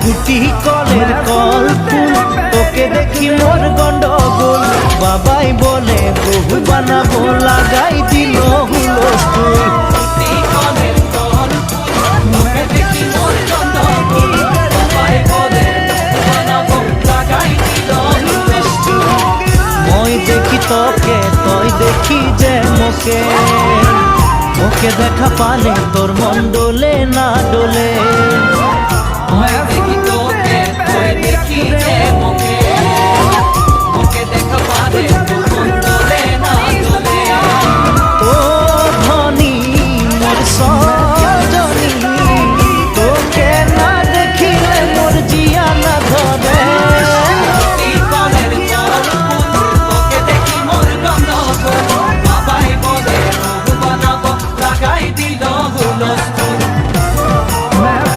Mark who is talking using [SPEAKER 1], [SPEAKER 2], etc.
[SPEAKER 1] ফুটি কলের কল ফুল তোকে দেখি মোর গন্ডগোল বাবাই বলে বহু বানাবো লাগাই দিল হুলস্থুল মই দেখি তোকে তুই দেখি যে মোকে মোকে দেখা পালে তোর মন ডোলে না ডোলে।